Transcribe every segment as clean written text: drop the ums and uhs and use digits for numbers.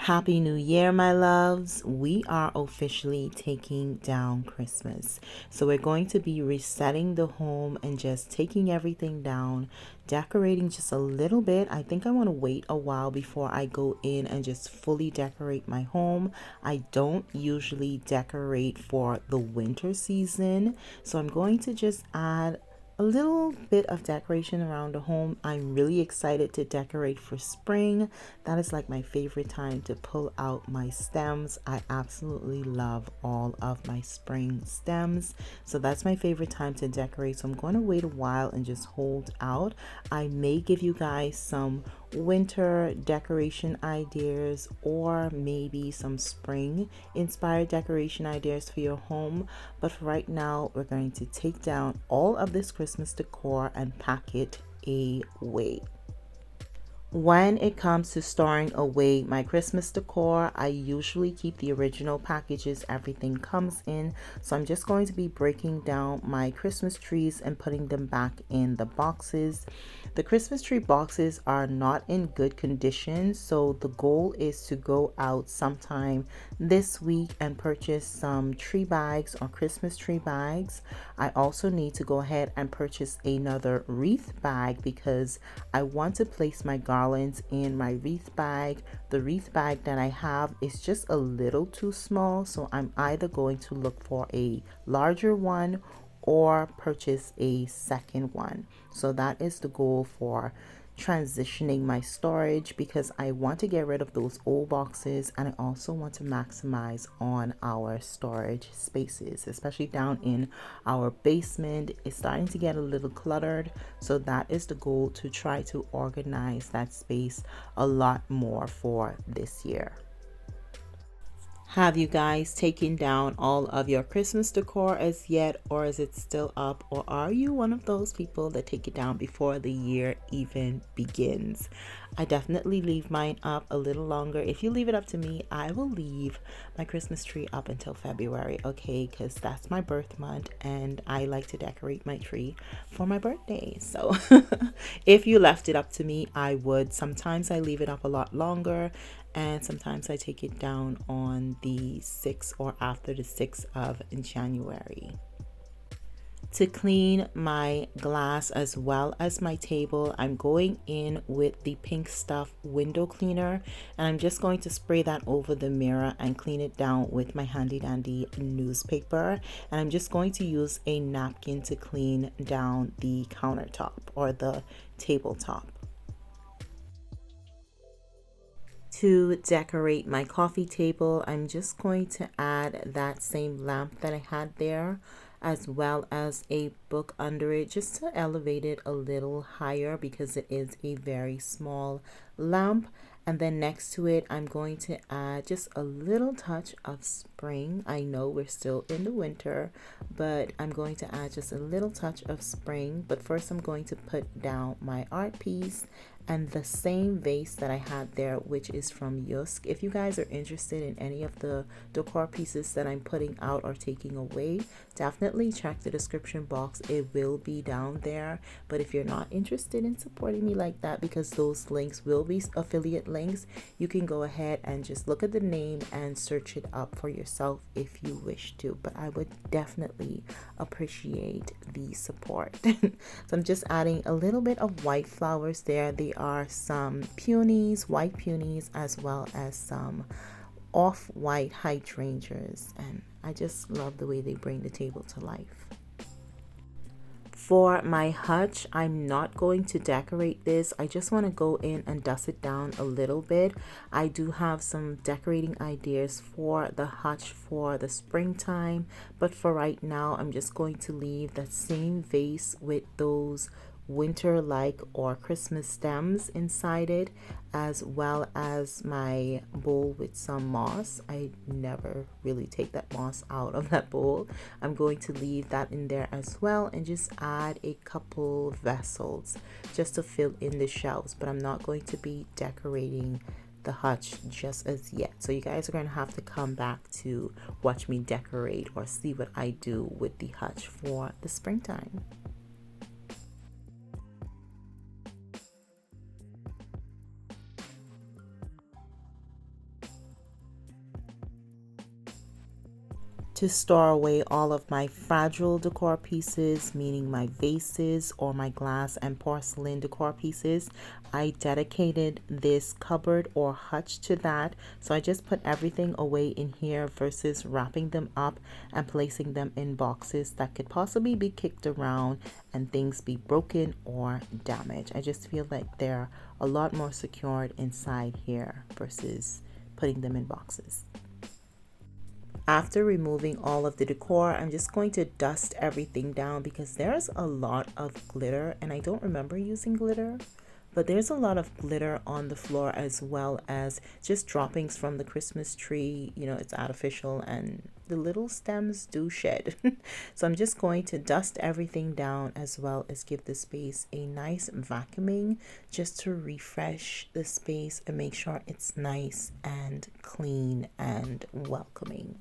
Happy New Year, my loves. We are officially taking down Christmas. So we're going to be resetting the home and just taking everything down, decorating just a little bit. I think I want to wait a while before I go in and just fully decorate my home. I don't usually decorate for the winter season, so I'm going to just add a little bit of decoration around the home. I'm really excited to decorate for spring. That is like my favorite time to pull out my stems. I absolutely love all of my spring stems. So that's my favorite time to decorate. So I'm going to wait a while and just hold out. I may give you guys some winter decoration ideas or maybe some spring inspired decoration ideas for your home, but for right now we're going to take down all of this Christmas decor and pack it away. When it comes to storing away my Christmas decor, I usually keep the original packages everything comes in. So I'm just going to be breaking down my Christmas trees and putting them back in the boxes. The Christmas tree boxes are not in good condition, so the goal is to go out sometime this week and purchase some tree bags or Christmas tree bags. I also need to go ahead and purchase another wreath bag because I want to place my garlands in my wreath bag. The wreath bag that I have is just a little too small, so I'm either going to look for a larger one or purchase a second one. So that is the goal for transitioning my storage, because I want to get rid of those old boxes and I also want to maximize on our storage spaces, especially down in our basement. It's starting to get a little cluttered, so that is the goal, to try to organize that space a lot more for this year. Have you guys taken down all of your Christmas decor as yet, or is it still up? Or are you one of those people that take it down before the year even begins? I definitely leave mine up a little longer. If you leave it up to me, I will leave my Christmas tree up until February, okay? Because that's my birth month and I like to decorate my tree for my birthday. So if you left it up to me, I would. Sometimes I leave it up a lot longer, and sometimes I take it down on the 6th or after the 6th of January. To clean my glass as well as my table, I'm going in with the Pink Stuff window cleaner, and I'm just going to spray that over the mirror and clean it down with my handy dandy newspaper. And I'm just going to use a napkin to clean down the countertop or the tabletop. To decorate my coffee table, I'm just going to add that same lamp that I had there, as well as a book under it, just to elevate it a little higher because it is a very small lamp. And then next to it, I'm going to add just a little touch of spring. I know we're still in the winter, but I'm going to add just a little touch of spring. But first, I'm going to put down my art piece and the same vase that I had there, which is from Yusk. If you guys are interested in any of the decor pieces that I'm putting out or taking away, definitely check the description box. It will be down there. But if you're not interested in supporting me like that, because those links will be affiliate links, you can go ahead and just look at the name and search it up for yourself if you wish to. But I would definitely appreciate the support. So I'm just adding a little bit of white flowers there. They are some peonies, white peonies, as well as some off-white hydrangeas, and I just love the way they bring the table to life. For my hutch, I'm not going to decorate this. I just want to go in and dust it down a little bit. I do have some decorating ideas for the hutch for the springtime, but for right now, I'm just going to leave that same vase with those winter-like or Christmas stems inside it, as well as my bowl with some moss. I never really take that moss out of that bowl. I'm going to leave that in there as well and just add a couple vessels just to fill in the shelves, but I'm not going to be decorating the hutch just as yet. So you guys are going to have to come back to watch me decorate or see what I do with the hutch for the springtime. To store away all of my fragile decor pieces, meaning my vases or my glass and porcelain decor pieces, I dedicated this cupboard or hutch to that. So I just put everything away in here versus wrapping them up and placing them in boxes that could possibly be kicked around and things be broken or damaged. I just feel like they're a lot more secured inside here versus putting them in boxes. After removing all of the decor, I'm just going to dust everything down because there's a lot of glitter, and I don't remember using glitter, but there's a lot of glitter on the floor as well as just droppings from the Christmas tree. You know, it's artificial and the little stems do shed. So I'm just going to dust everything down as well as give the space a nice vacuuming just to refresh the space and make sure it's nice and clean and welcoming.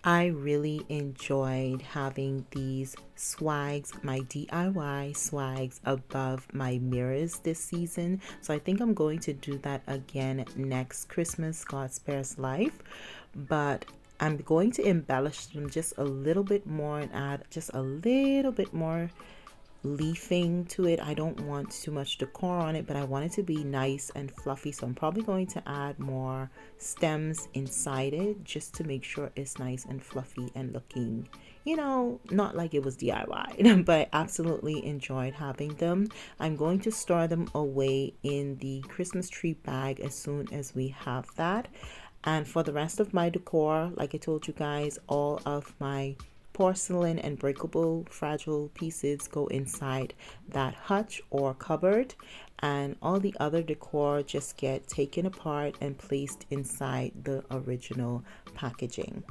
I really enjoyed having these swags, my DIY swags above my mirrors this season. So I think I'm going to do that again next Christmas, God spares life. But I'm going to embellish them just a little bit more and add just a little bit more leafing to it. I don't want too much decor on it, but I want it to be nice and fluffy. So I'm probably going to add more stems inside it just to make sure it's nice and fluffy and looking, you know, not like it was DIY, but I absolutely enjoyed having them. I'm going to store them away in the Christmas tree bag as soon as we have that. And for the rest of my decor, like I told you guys, all of my porcelain and breakable fragile pieces go inside that hutch or cupboard, and all the other decor just get taken apart and placed inside the original packaging.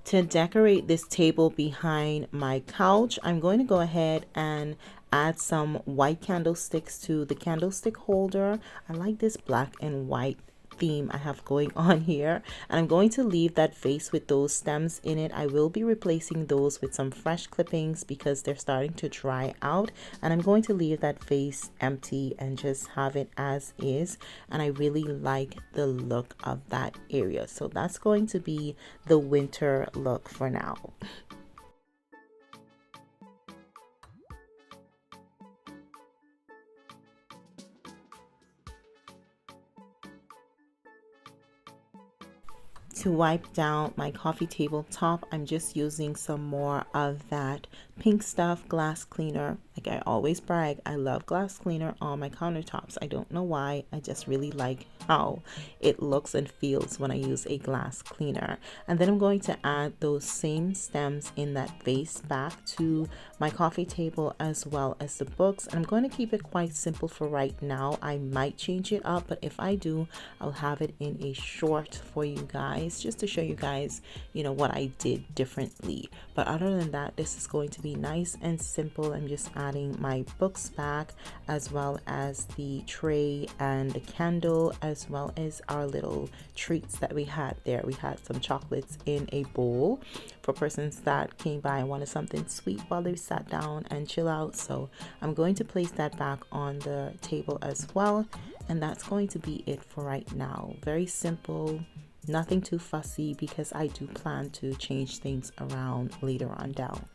To decorate this table behind my couch, I'm going to go ahead and add some white candlesticks to the candlestick holder. I like this black and white theme I have going on here, and I'm going to leave that vase with those stems in it. I will be replacing those with some fresh clippings because they're starting to dry out, and I'm going to leave that vase empty and just have it as is. And I really like the look of that area, so that's going to be the winter look for now. To wipe down my coffee table top, I'm just using some more of that Pink Stuff glass cleaner. Like I always brag, I love glass cleaner on my countertops. I don't know why, I just really like how it looks and feels when I use a glass cleaner. And then I'm going to add those same stems in that vase back to my coffee table as well as the books. And I'm going to keep it quite simple for right now. I might change it up, but if I do, I'll have it in a short for you guys, just to show you guys, what I did differently. But other than that, this is going to be nice and simple. I'm just adding my books back, as well as the tray and the candle, as well as our little treats that we had there. We had some chocolates in a bowl for persons that came by and wanted something sweet while they sat down and chill out. So I'm going to place that back on the table as well. And that's going to be it for right now. Very simple, nothing too fussy, because I do plan to change things around later on down.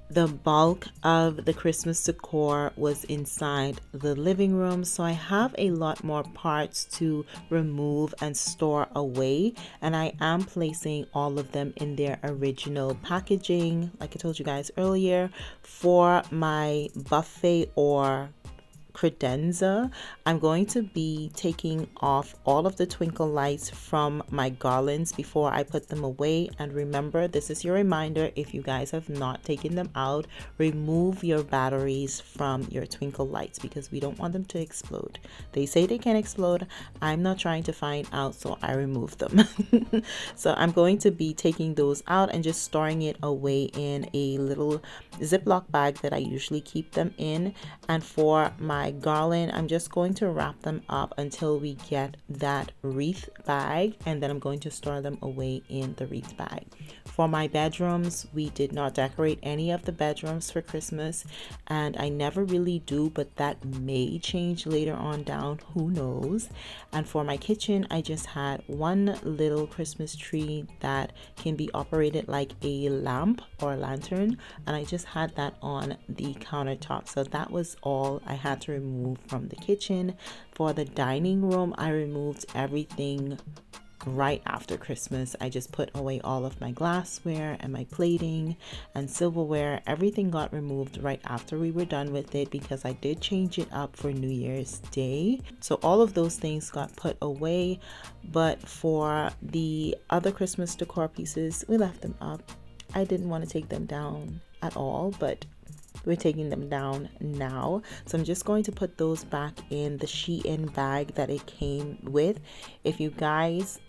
The bulk of the Christmas decor was inside the living room, so I have a lot more parts to remove and store away, and I am placing all of them in their original packaging, like I told you guys earlier. For my buffet or credenza, I'm going to be taking off all of the twinkle lights from my garlands before I put them away. And remember, this is your reminder, if you guys have not taken them out, remove your batteries from your twinkle lights, because we don't want them to explode. They say they can explode. I'm not trying to find out, so I remove them. So I'm going to be taking those out and just storing it away in a little Ziploc bag that I usually keep them in. And for my garland, I'm just going to wrap them up until we get that wreath bag, and then I'm going to store them away in the wreath bag. For my bedrooms, we did not decorate any of the bedrooms for Christmas, and I never really do, but that may change later on down, who knows. And for my kitchen, I just had one little Christmas tree that can be operated like a lamp or lantern, and I just had that on the countertop. So that was all I had to remove from the kitchen. For the dining room, I removed everything right after Christmas. I just put away all of my glassware and my plating and silverware. Everything got removed right after we were done with it, because I did change it up for New Year's Day. So all of those things got put away. But for the other Christmas decor pieces, we left them up. I didn't want to take them down at all, but we're taking them down now. So I'm just going to put those back in the Shein bag that it came with. If you guys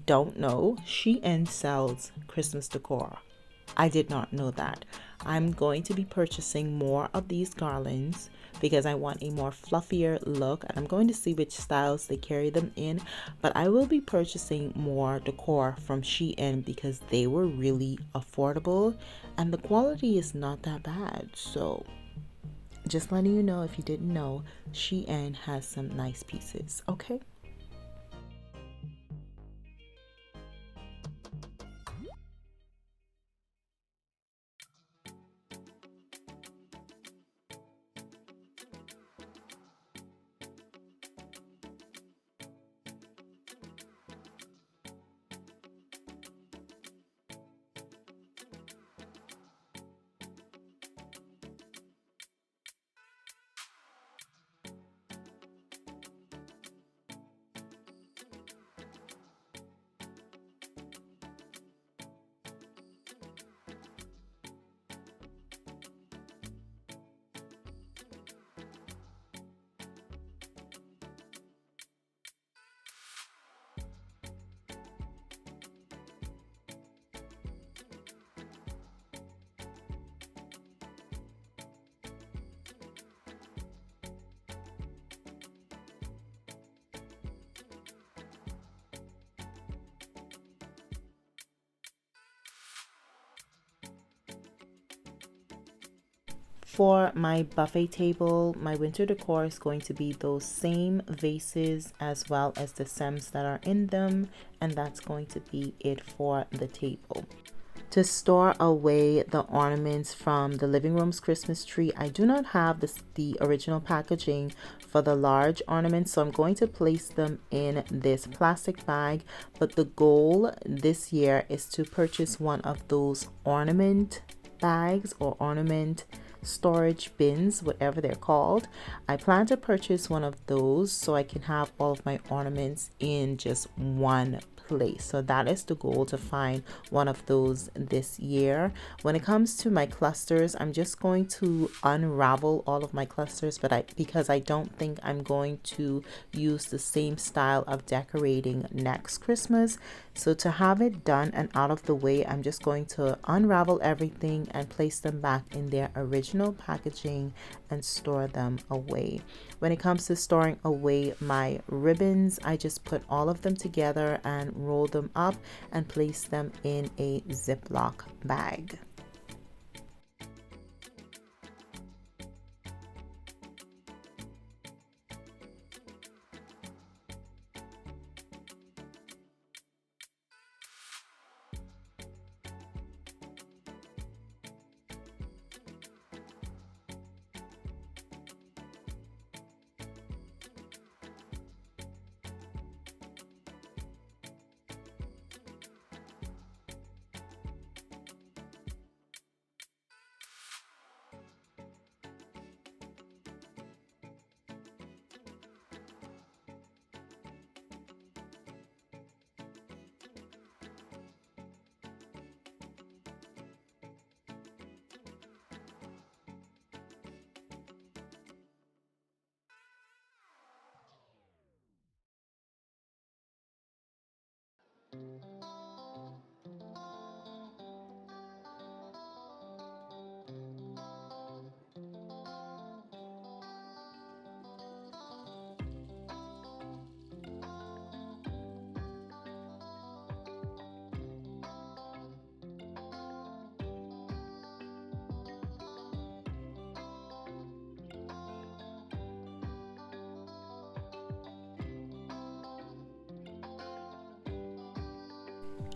don't know, Shein sells Christmas decor. I did not know that. I'm going to be purchasing more of these garlands because I want a more fluffier look, and I'm going to see which styles they carry them in. But I will be purchasing more decor from Shein because they were really affordable and the quality is not that bad. So just letting you know, if you didn't know, Shein has some nice pieces. Okay. For my buffet table, my winter decor is going to be those same vases as well as the stems that are in them, and that's going to be it for the table. To store away the ornaments from the living room's Christmas tree, I do not have the original packaging for the large ornaments, so I'm going to place them in this plastic bag. But the goal this year is to purchase one of those ornament bags or ornament storage bins, whatever they're called. I plan to purchase one of those so I can have all of my ornaments in just one place. So that is the goal, to find one of those this year. When it comes to my clusters, I'm just going to unravel all of my clusters, but because I don't think I'm going to use the same style of decorating next Christmas. So to have it done and out of the way, I'm just going to unravel everything and place them back in their original packaging and store them away. When it comes to storing away my ribbons, I just put all of them together and roll them up and place them in a Ziploc bag.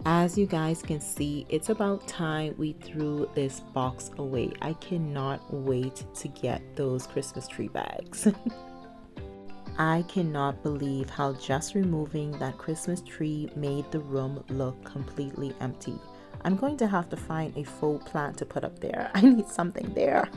As you guys can see, it's about time we threw this box away. I cannot wait to get those Christmas tree bags. I cannot believe how just removing that Christmas tree made the room look completely empty. I'm going to have to find a faux plant to put up there. I need something there.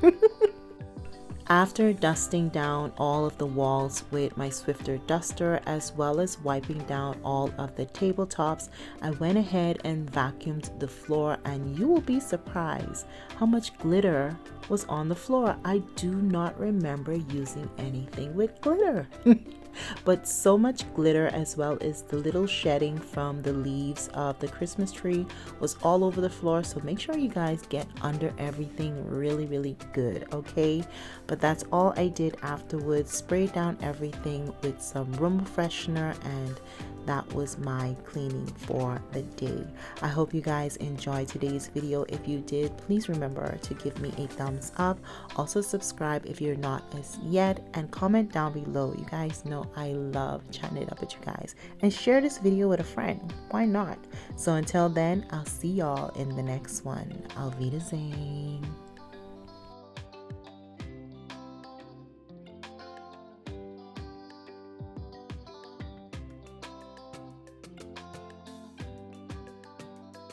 After dusting down all of the walls with my Swiffer duster, as well as wiping down all of the tabletops, I went ahead and vacuumed the floor, and you will be surprised how much glitter was on the floor. I do not remember using anything with glitter. But so much glitter, as well as the little shedding from the leaves of the Christmas tree, was all over the floor. So make sure you guys get under everything really good, okay? But that's all I did afterwards. Sprayed down everything with some room freshener, and that was my cleaning for the day. I hope you guys enjoyed today's video. If you did, please remember to give me a thumbs up. Also subscribe if you're not as yet, and comment down below. You guys know I love chatting it up with you guys, and share this video with a friend. Why not? So until then, I'll see y'all in the next one. Auf Wiedersehen.